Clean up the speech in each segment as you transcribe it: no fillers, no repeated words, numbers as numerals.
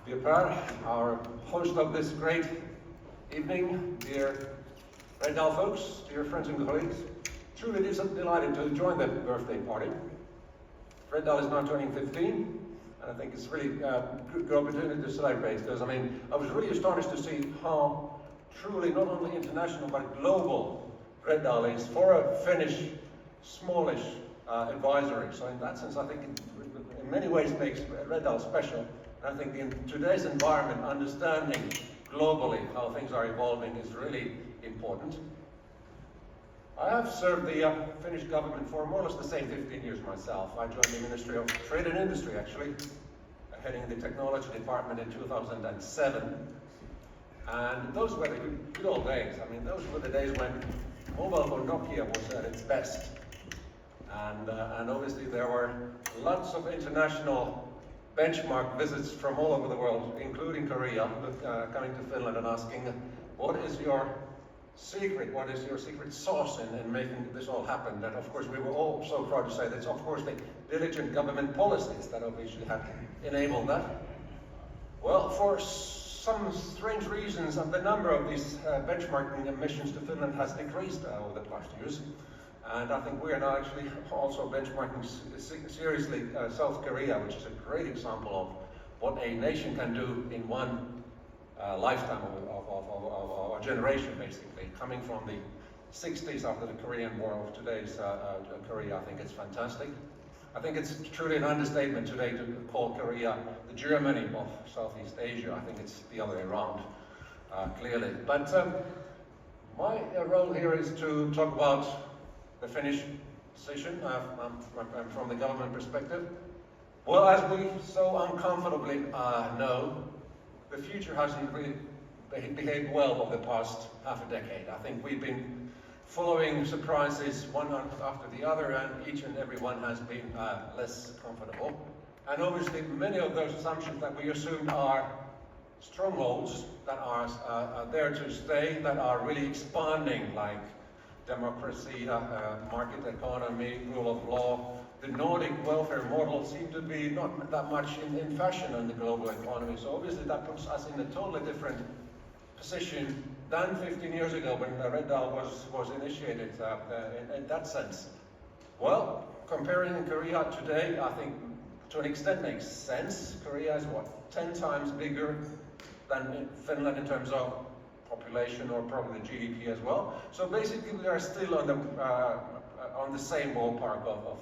Dear Per, our host of this great evening, dear Reddal folks, dear friends and colleagues, truly delighted to join the birthday party. Reddal is now turning 15, and I think it's really a good opportunity to celebrate, because I was really astonished to see how truly not only international but global Reddal is for a Finnish, smallish advisory. So in that sense, I think it in many ways makes Reddal special. And I think in today's environment, understanding globally how things are evolving is really important. I have served the Finnish government for more or less the same 15 years myself. I joined the Ministry of Trade and Industry, actually, heading the technology department in 2007. And those were the good old days. Those were the days when mobile phone Nokia was at its best. And obviously there were lots of international benchmark visits from all over the world, including Korea, coming to Finland and asking, what is your secret? What is your secret sauce in making this all happen? And of course we were all so proud to say that it's of course the diligent government policies that obviously have enabled that. Well, for some strange reasons, the number of these benchmarking missions to Finland has decreased over the past years. And I think we are now actually also benchmarking seriously South Korea, which is a great example of what a nation can do in one lifetime of a generation, basically. Coming from the 60s after the Korean War of today's Korea, I think it's fantastic. I think it's truly an understatement today to call Korea the Germany of Southeast Asia. I think it's the other way around, clearly. But my role here is to talk about the Finnish position from the government perspective. Well, as we so uncomfortably know, the future hasn't really behaved well over the past half a decade. I think we've been following surprises one after the other, and each and every one has been less comfortable. And obviously many of those assumptions that we assumed are strongholds that are there to stay, that are really expanding, like democracy, market economy, rule of law. The Nordic welfare model seemed to be not that much in fashion in the global economy. So obviously that puts us in a totally different position than 15 years ago when Reddal was initiated in that sense. Well, comparing Korea today, I think to an extent makes sense. Korea is 10 times bigger than Finland in terms of population, or probably GDP as well. So basically we are still on the same ballpark of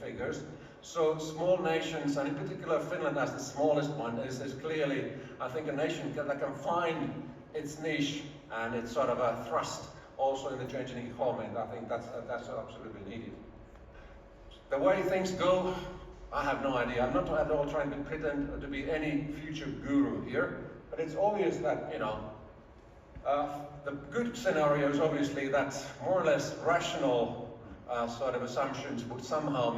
figures. So small nations, and in particular Finland as the smallest one, is clearly, I think, a nation that can find its niche and its sort of a thrust also in the changing economy. And I think that's absolutely needed. The way things go, I have no idea. I'm not at all trying to pretend to be any future guru here, but it's obvious that, the good scenario is obviously that more or less rational sort of assumptions would somehow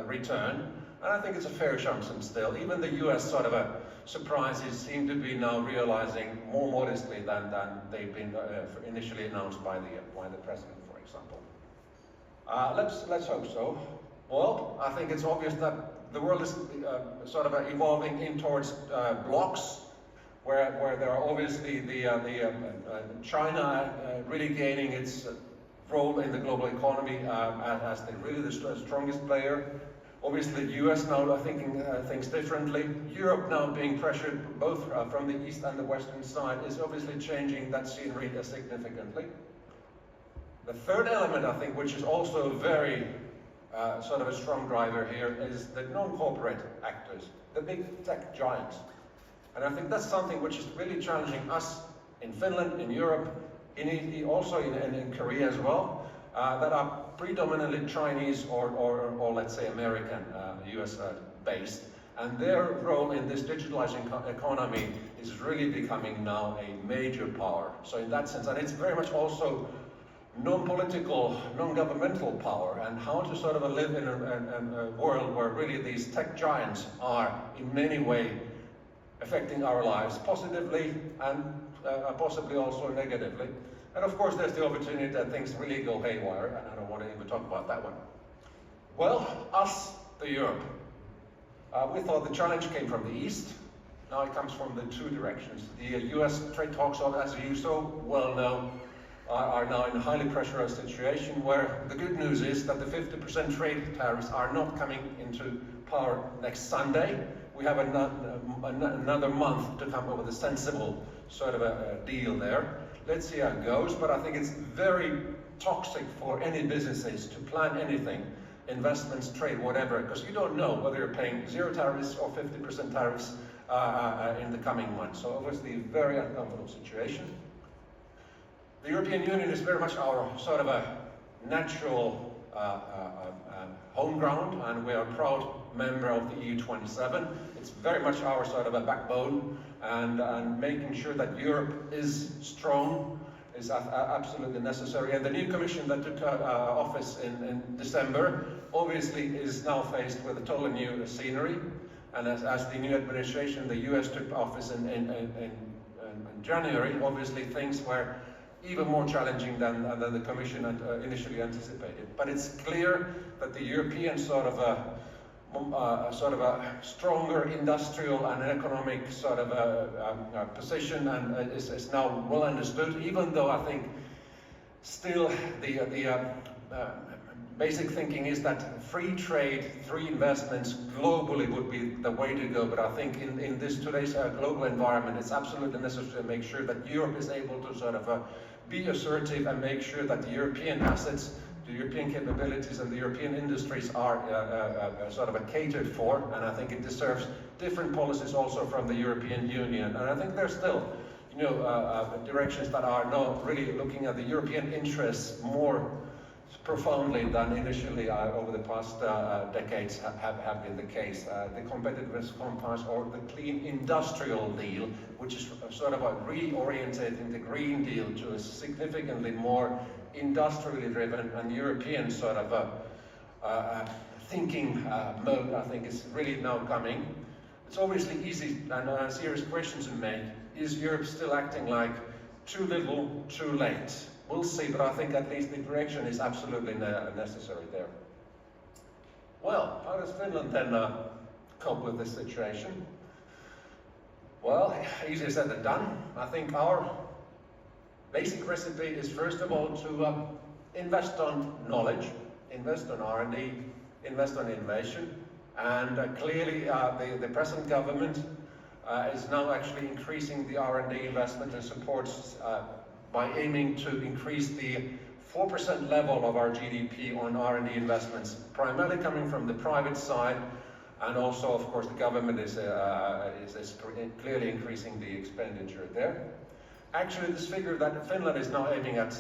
return. And I think it's a fair assumption still. Even the US sort of surprises seem to be now realizing more modestly than they've been initially announced by the president, for example. Let's hope so. Well, I think it's obvious that the world is sort of evolving in towards blocks, where there are obviously China really gaining its role in the global economy as the strongest player. Obviously the US now thinking things differently. Europe now being pressured both from the east and the western side is obviously changing that scenery significantly. The third element, I think, which is also very sort of a strong driver here, is the non-corporate actors, the big tech giants. And I think that's something which is really challenging us in Finland, in Europe, also in Korea as well, that are predominantly Chinese or let's say American, US based. And their role in this digitalizing economy is really becoming now a major power. So in that sense, and it's very much also non-political, non-governmental power, and how to sort of live in a world where really these tech giants are in many ways affecting our lives positively and possibly also negatively. And of course there's the opportunity that things really go haywire, and I don't want to even talk about that one. Well, us, the Europe. We thought the challenge came from the east, now it comes from the two directions. The US trade talks, as you so well know, are now in a highly pressurized situation where the good news is that the 50% trade tariffs are not coming into power next Sunday. We have another month to come up with a sensible sort of a deal there. Let's see how it goes, but I think it's very toxic for any businesses to plan anything, investments, trade, whatever, because you don't know whether you're paying 0 tariffs or 50% tariffs in the coming months. So obviously a very uncomfortable situation. The European Union is very much our sort of a natural home ground, and we are a proud member of the EU27. It's very much our sort of a backbone, and making sure that Europe is strong is absolutely necessary. And the new Commission that took office in December obviously is now faced with a totally new scenery. And as the new administration, the US took office in January, obviously things were even more challenging than the Commission had initially anticipated. But it's clear that the European sort of a stronger industrial and economic sort of a position and is now well understood, even though I think still the basic thinking is that free trade, free investments globally would be the way to go. But I think in this today's global environment, it's absolutely necessary to make sure that Europe is able to sort of be assertive and make sure that the European assets, the European capabilities and the European industries are sort of catered for, and I think it deserves different policies also from the European Union. And I think there's still, directions that are now really looking at the European interests more profoundly than initially over the past decades have been the case. The competitiveness compass, or the clean industrial deal, which is sort of reorientating the Green Deal to a significantly more industrially driven and European sort of thinking mode, I think is really now coming. It's obviously easy and serious questions to make. Is Europe still acting like too little, too late? We'll see, but I think at least the direction is absolutely necessary there. Well, how does Finland then cope with this situation? Well, easier said than done. I think our basic recipe is first of all to invest on knowledge, invest on R&D, invest on innovation, and clearly the present government is now actually increasing the R&D investment and supports by aiming to increase the 4% level of our GDP on R&D investments, primarily coming from the private side, and also, of course, the government is clearly increasing the expenditure there. Actually, this figure that Finland is now aiming at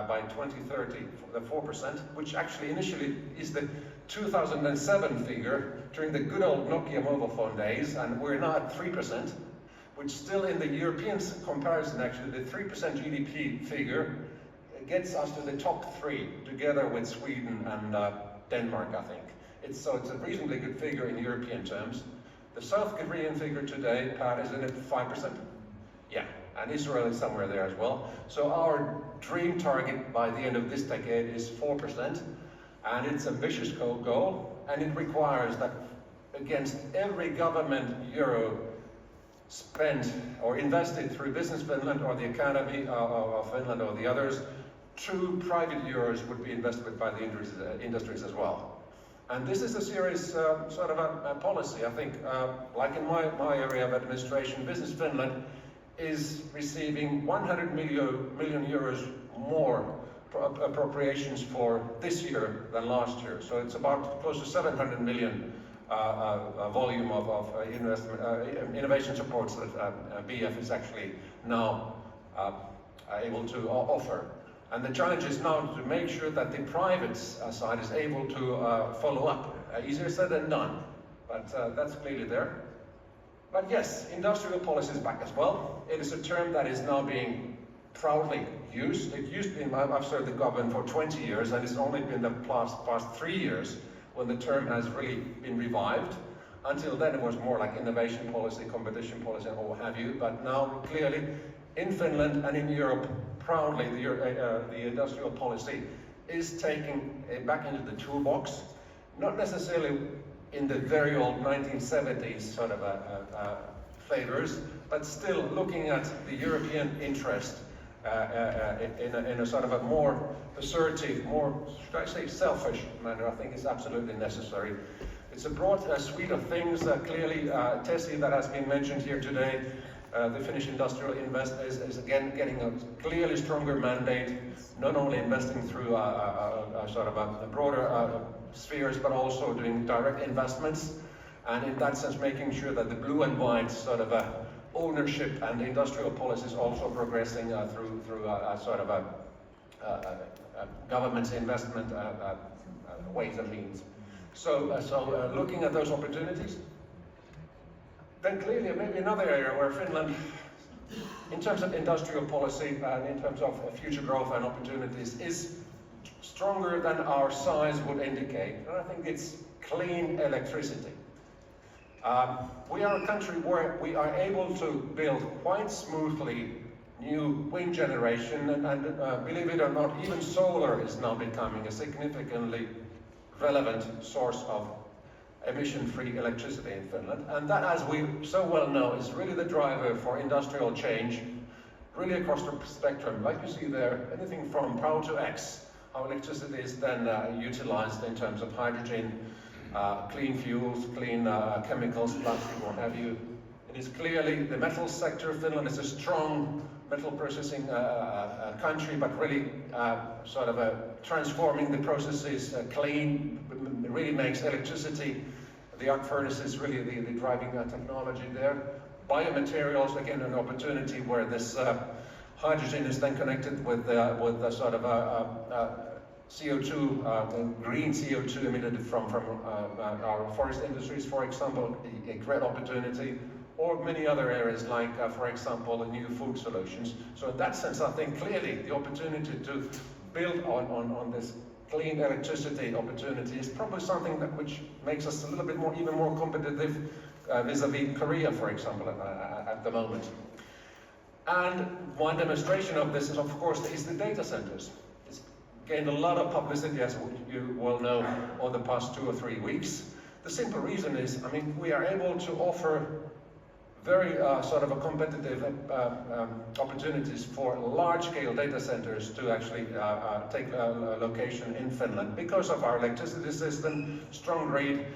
by 2030, the 4%, which actually initially is the 2007 figure during the good old Nokia mobile phone days, and we're now at 3%. Which still in the European comparison, actually, the 3% GDP figure gets us to the top 3, together with Sweden and Denmark, I think. It's a reasonably good figure in European terms. The South Korean figure today, Pat, is in at 5%. Yeah, and Israel is somewhere there as well. So our dream target by the end of this decade is 4%, and it's an ambitious goal, and it requires that against every government euro spent or invested through Business Finland or the Academy of Finland or the others, 2 private euros would be invested by the industries as well. And this is a serious sort of a policy. I think, like in my area of administration, Business Finland is receiving 100 million euros more appropriations for this year than last year. So it's about close to 700 million volume of innovation supports that BF is actually now able to offer. And the challenge is now to make sure that the private side is able to follow up. Easier said than done, but that's clearly there. But yes, industrial policy is back as well. It is a term that is now being proudly used. It used to be, I've served the government for 20 years, and it's only been the past 3 years when the term has really been revived. Until then, it was more like innovation policy, competition policy, and what have you. But now, clearly, in Finland and in Europe, proudly, the industrial policy is taking it back into the toolbox. Not necessarily in the very old 1970s sort of a favors, but still looking at the European interest in a sort of a more assertive, more, should I say, selfish manner, I think is absolutely necessary. It's a broad suite of things. Clearly, TESI that has been mentioned here today, the Finnish Industrial Invest is again getting a clearly stronger mandate, not only investing through a sort of a broader spheres, but also doing direct investments, and in that sense making sure that the blue and white sort of ownership and industrial policy is also progressing through a sort of a government's investment ways and means. So looking at those opportunities, then clearly maybe another area where Finland, in terms of industrial policy and in terms of future growth and opportunities, is stronger than our size would indicate, and I think it's clean electricity. We are a country where we are able to build quite smoothly new wind generation, and believe it or not, even solar is now becoming a significantly relevant source of emission-free electricity in Finland. And that, as we so well know, is really the driver for industrial change, really across the spectrum. Like you see there, anything from power to X, how electricity is then utilized in terms of hydrogen, clean fuels, clean chemicals, plastic, what have you. It is clearly the metal sector. Finland is a strong metal processing country, but really sort of transforming the processes clean, really makes electricity, the arc furnace is really the driving technology there. Biomaterials, again, an opportunity where this hydrogen is then connected with the sort of CO2, green CO2 emitted from our forest industries, for example, a great opportunity. Or many other areas like, for example, new food solutions. So in that sense, I think clearly the opportunity to build on this clean electricity opportunity is probably something which makes us a little bit more, even more competitive vis-a-vis Korea, for example, at the moment. And one demonstration of this is, of course, the data centers. It's gained a lot of publicity, as you well know, over the past 2 or 3 weeks. The simple reason is, I mean, we are able to offer very sort of a competitive opportunities for large-scale data centers to actually take a location in Finland because of our electricity system, strong grid,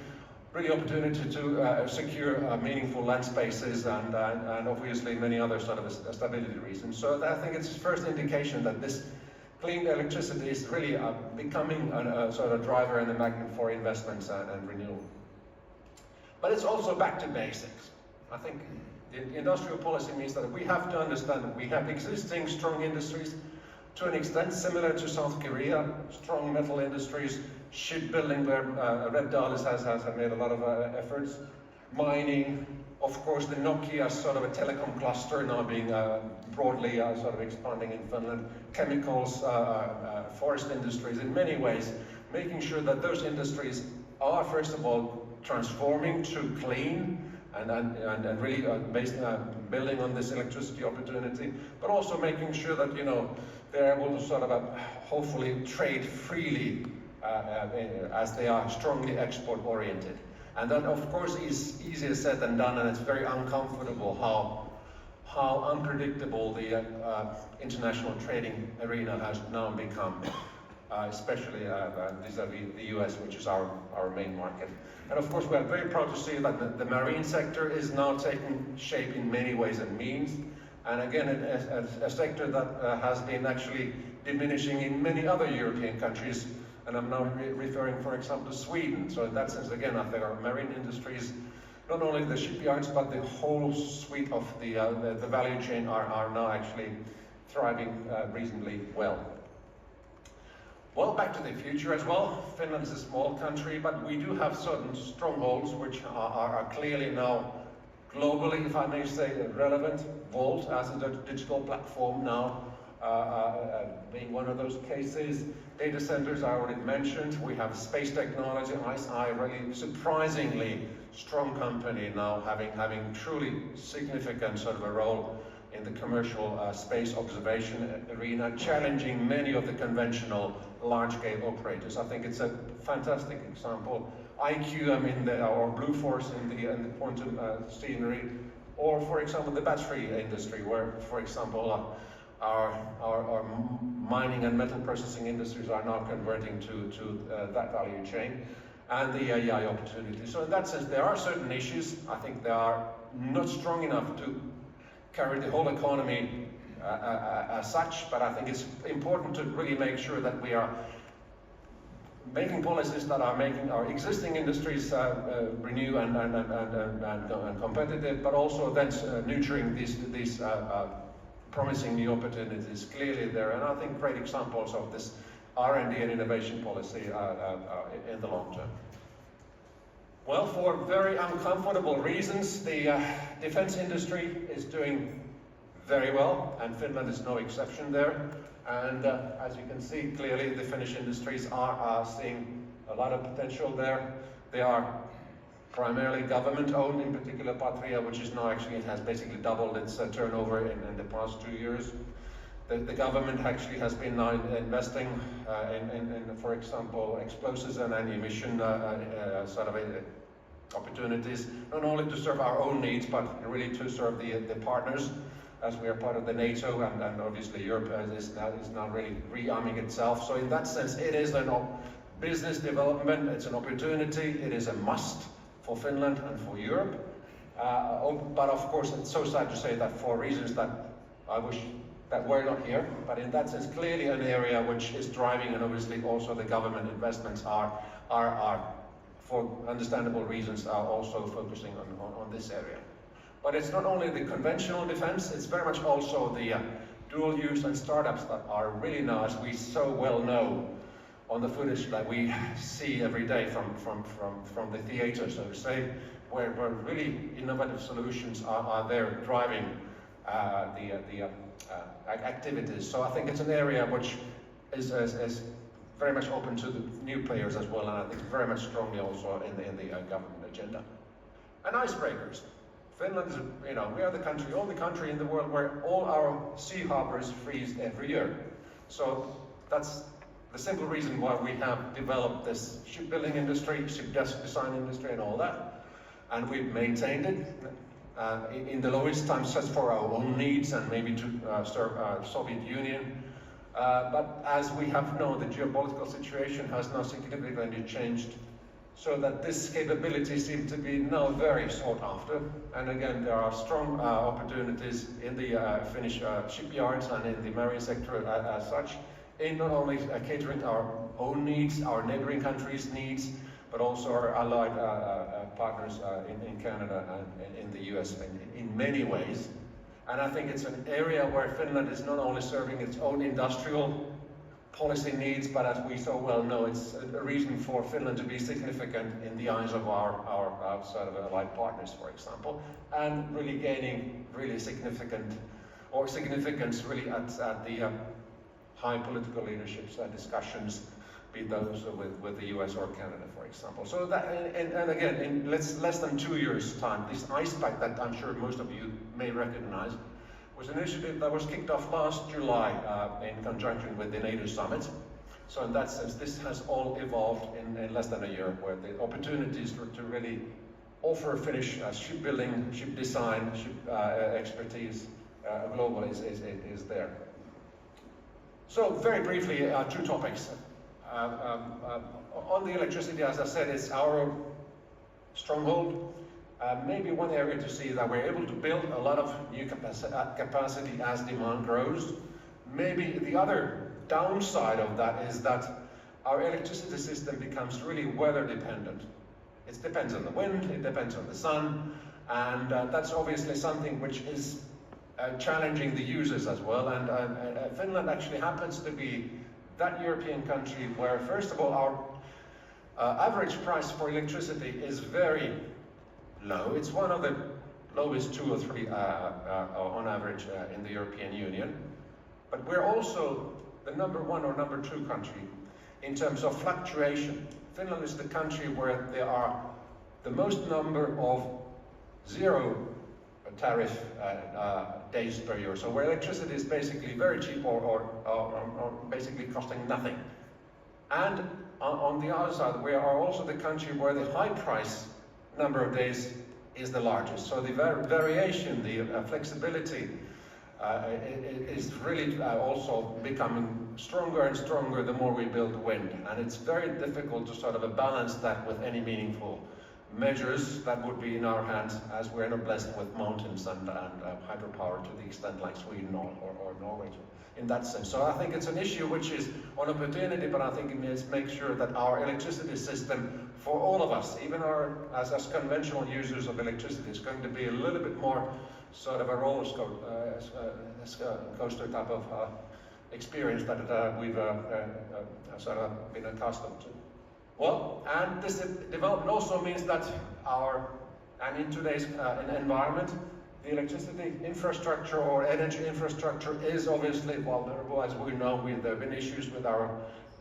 really opportunity to secure meaningful land spaces and obviously many other sort of stability reasons. So I think it's the first indication that this clean electricity is really becoming a sort of driver and a magnet for investments and renewal. But it's also back to basics. I think the industrial policy means that we have to understand that we have existing strong industries to an extent similar to South Korea, strong metal industries, shipbuilding where Reddal has made a lot of efforts, mining, of course the Nokia sort of a telecom cluster now being broadly sort of expanding in Finland, chemicals, forest industries in many ways, making sure that those industries are first of all transforming to clean, and really building on this electricity opportunity, but also making sure that, you know, they're able to sort of hopefully trade freely as they are strongly export oriented. And that of course is easier said than done, and it's very uncomfortable how unpredictable the international trading arena has now become, especially vis-a-vis the US, which is our main market. And of course, we are very proud to see that the marine sector is now taking shape in many ways and means. And again, a sector that has been actually diminishing in many other European countries. And I'm now referring, for example, to Sweden. So in that sense, again, I think our marine industries, not only the shipyards, but the whole suite of the value chain are now actually thriving reasonably well. Well, back to the future as well. Finland is a small country, but we do have certain strongholds which are clearly now globally, if I may say, relevant. Volt as a digital platform now being one of those cases. Data centers I already mentioned. We have space technology, ISI, really surprisingly strong company now having truly significant sort of a role in the commercial space observation arena, challenging many of the conventional large-scale operators. I think it's a fantastic example. IQM or Blue Force in the quantum scenery, Or, for example, the battery industry, where, for example, our mining and metal processing industries are now converting to that value chain, and the AI opportunities. So in that sense, there are certain issues. I think they are not strong enough to carry the whole economy as such, but I think it's important to really make sure that we are making policies that are making our existing industries renew and competitive, but also then nurturing these promising new opportunities clearly there. And I think great examples of this R&D and innovation policy in the long term. Well, for very uncomfortable reasons, the defense industry is doing very well, and Finland is no exception there. And as you can see, clearly the Finnish industries are seeing a lot of potential there. They are primarily government-owned, in particular Patria, which is now actually, it has basically doubled its turnover in the past 2 years. The government actually has been now investing in, for example, explosives and ammunition opportunities, not only to serve our own needs, but really to serve the partners, as we are part of the NATO, and obviously Europe is now really re-arming itself. So in that sense, it is a business development, it's an opportunity, it is a must for Finland and for Europe. But of course, it's so sad to say that for reasons that I wish that were not here, but in that sense, clearly an area which is driving, and obviously also the government investments are for understandable reasons, are also focusing on this area. But it's not only the conventional defense, it's very much also the dual use and startups that are really now, as we so well know, on the footage that we see every day from the theater, so to say, where really innovative solutions are there driving the activities. So I think it's an area which is very much open to the new players as well, and I think very much strongly also in the government agenda. And icebreakers. Finland is, we are the only country in the world where all our sea harbors freeze every year. So that's the simple reason why we have developed this shipbuilding industry, ship design industry and all that. And we've maintained it in the lowest times just for our own needs and maybe to serve Soviet Union. But as we have known, the geopolitical situation has now significantly changed, so that this capability seems to be now very sought after. And again, there are strong opportunities in the Finnish shipyards and in the marine sector as such, in not only catering our own needs, our neighboring countries' needs, but also our allied partners in Canada and in the US in many ways. And I think it's an area where Finland is not only serving its own industrial policy needs, but as we so well know, it's a reason for Finland to be significant in the eyes of our sort of allied partners, for example, and really gaining really significance really at the high political leaderships and discussions, be those with the US or Canada, for example. So that, and again, in less than 2 years' time, this ice pact that I'm sure most of you may recognize was an initiative that was kicked off last July in conjunction with the NATO summit. So in that sense, this has all evolved in less than a year, where the opportunities to really offer Finnish shipbuilding, ship design, ship expertise globally is there. So very briefly, 2 topics. On the electricity, as I said, it's our stronghold. Maybe one area to see that we're able to build a lot of new capacity as demand grows. Maybe the other downside of that is that our electricity system becomes really weather dependent. It depends on the wind, it depends on the sun, and that's obviously something which is challenging the users as well. And Finland actually happens to be that European country where, first of all, our average price for electricity is very low. It's one of the lowest 2 or 3 on average in the European Union. But we're also the number 1 or number 2 country in terms of fluctuation. Finland is the country where there are the most number of zero tariff days per year. So where electricity is basically very cheap or basically costing nothing. And on the other side, we are also the country where the high price number of days is the largest. So the variation, the flexibility is really also becoming stronger and stronger the more we build wind. And it's very difficult to sort of balance that with any meaningful measures that would be in our hands, as we're not blessed with mountains and hydropower to the extent like Sweden or Norway in that sense. So I think it's an issue which is an opportunity, but I think it needs to make sure that our electricity system for all of us, even as conventional users of electricity, is going to be a little bit more sort of a roller coaster type of experience that we've sort of been accustomed to. Well, and this development also means that in today's environment, the electricity infrastructure or energy infrastructure is obviously vulnerable. As we know, there have been issues with our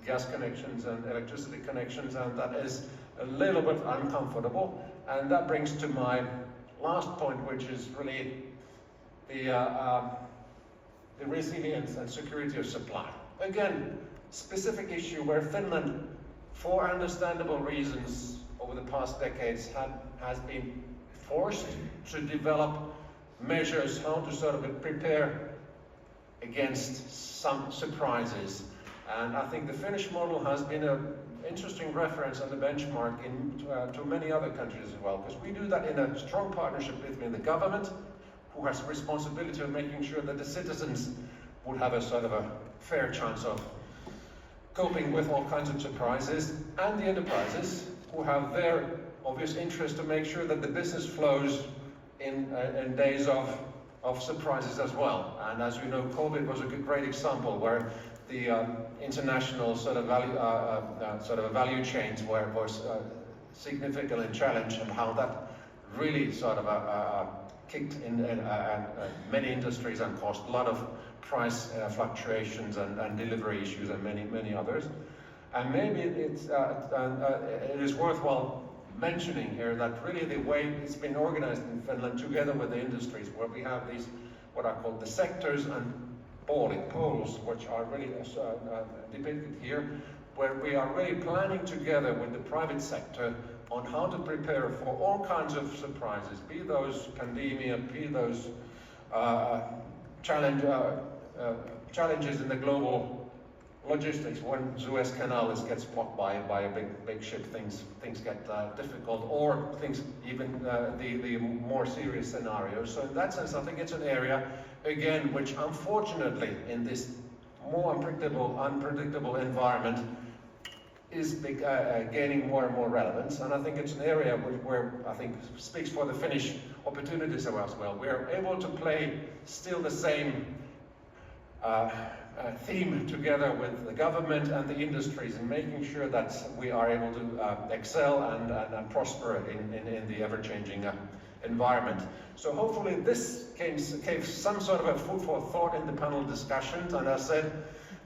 gas connections and electricity connections, and that is a little bit uncomfortable. And that brings to my last point, which is really the resilience and security of supply. Again, specific issue where Finland, for understandable reasons over the past decades, has been forced to develop measures how to sort of prepare against some surprises. And I think the Finnish model has been an interesting reference and a benchmark to many other countries as well, because we do that in a strong partnership between the government, who has responsibility of making sure that the citizens would have a sort of a fair chance of coping with all kinds of surprises, and the enterprises, who have their obvious interest to make sure that the business flows in days of surprises as well. And as you know, COVID was a great example where the international sort of value chains was significantly challenged, and how that really sort of kicked in many industries and caused a lot of price fluctuations and delivery issues and many others. And maybe it is worthwhile mentioning here that really the way it's been organized in Finland together with the industries, where we have these what are called the sectors and poles, which are really depicted here, where we are really planning together with the private sector on how to prepare for all kinds of surprises, be those pandemia, be those challenges in the global logistics. When Suez Canal gets blocked by a big ship, things get difficult, or things even the more serious scenarios. So in that sense, I think it's an area, again, which unfortunately in this more unpredictable environment is gaining more and more relevance. And I think it's an area where I think speaks for the Finnish opportunities as well. We are able to play still the same theme together with the government and the industries, in making sure that we are able to excel and prosper in the ever-changing environment. So hopefully this gave some sort of a food for thought in the panel discussions. And as I said,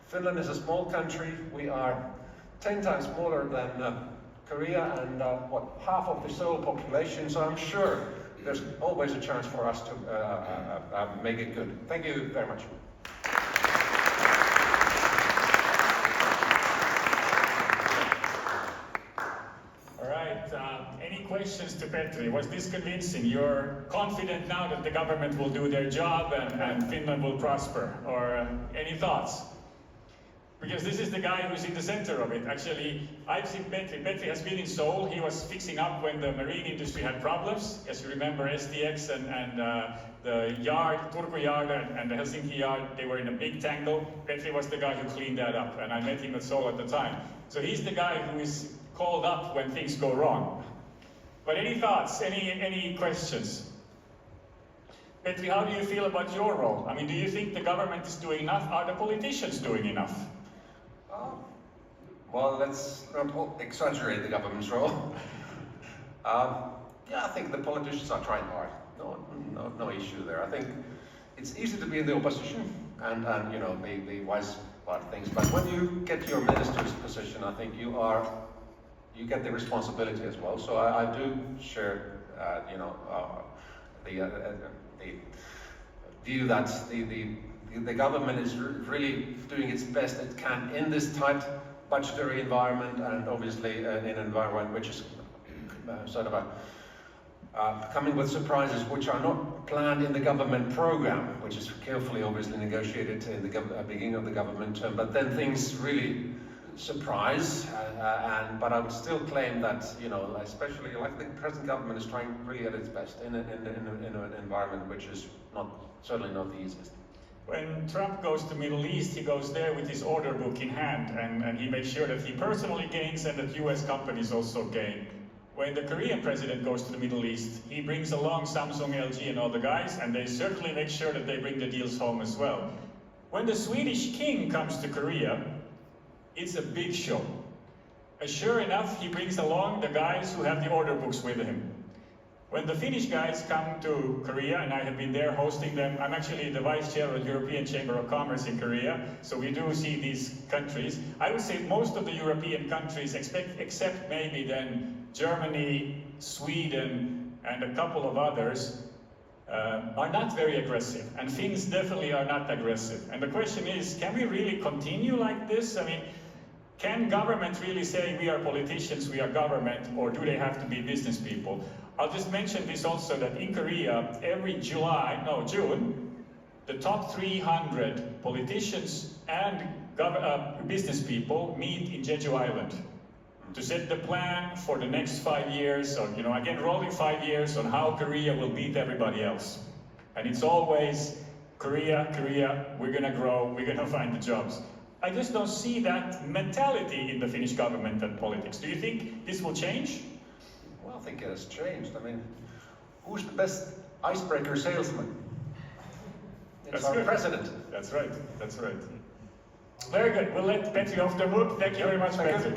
Finland is a small country. We are 10 times smaller than Korea, and half of the Seoul population. So I'm sure there's always a chance for us to make it good. Thank you very much. Any questions to Petri? Was this convincing? You're confident now that the government will do their job and Finland will prosper? Or any thoughts? Because this is the guy who's in the center of it. Actually, I've seen Petri. Petri has been in Seoul. He was fixing up when the marine industry had problems. As you remember, STX and the yard, Turku yard and the Helsinki yard, they were in a big tangle. Petri was the guy who cleaned that up, and I met him at Seoul at the time. So he's the guy who is called up when things go wrong. But any thoughts, any questions? Petri, how do you feel about your role? I mean, do you think the government is doing enough? Are the politicians doing enough? Well, let's not exaggerate the government's role. Yeah, I think the politicians are trying hard. No issue there. I think it's easy to be in the opposition and you know, be wise about things. But when you get to your minister's position, I think you get the responsibility as well. So I do share, you know, the view that the government is really doing its best it can in this tight budgetary environment, and obviously in an environment which is sort of coming with surprises which are not planned in the government program, which is carefully obviously negotiated in the beginning of the government term, but then things really surprise, but I would still claim that, you know, especially like the present government is trying really at its best in an environment which is certainly not the easiest. When Trump goes to the Middle East, he goes there with his order book in hand, and he makes sure that he personally gains and that US companies also gain. When the Korean president goes to the Middle East, he brings along Samsung, LG and all the guys, and they certainly make sure that they bring the deals home as well. When the Swedish king comes to Korea, it's a big show. Sure enough, he brings along the guys who have the order books with him. When the Finnish guys come to Korea, and I have been there hosting them, I'm actually the vice chair of the European Chamber of Commerce in Korea, so we do see these countries. I would say most of the European countries, except maybe then Germany, Sweden, and a couple of others, are not very aggressive, and Finns definitely are not aggressive. And the question is, can we really continue like this? I mean, can government really say we are politicians, we are government, or do they have to be business people? I'll just mention this also, that in Korea, every June, the top 300 politicians and business people meet in Jeju Island to set the plan for the next 5 years, or, you know, again, rolling 5 years on how Korea will beat everybody else. And it's always, Korea, we're gonna grow, we're gonna find the jobs. I just don't see that mentality in the Finnish government and politics. Do you think this will change? Well, I think it has changed. I mean, who's the best icebreaker salesman? It's our president. That's right, that's right. Very good. We'll let Petri off the hook. Thank you very much, Petri.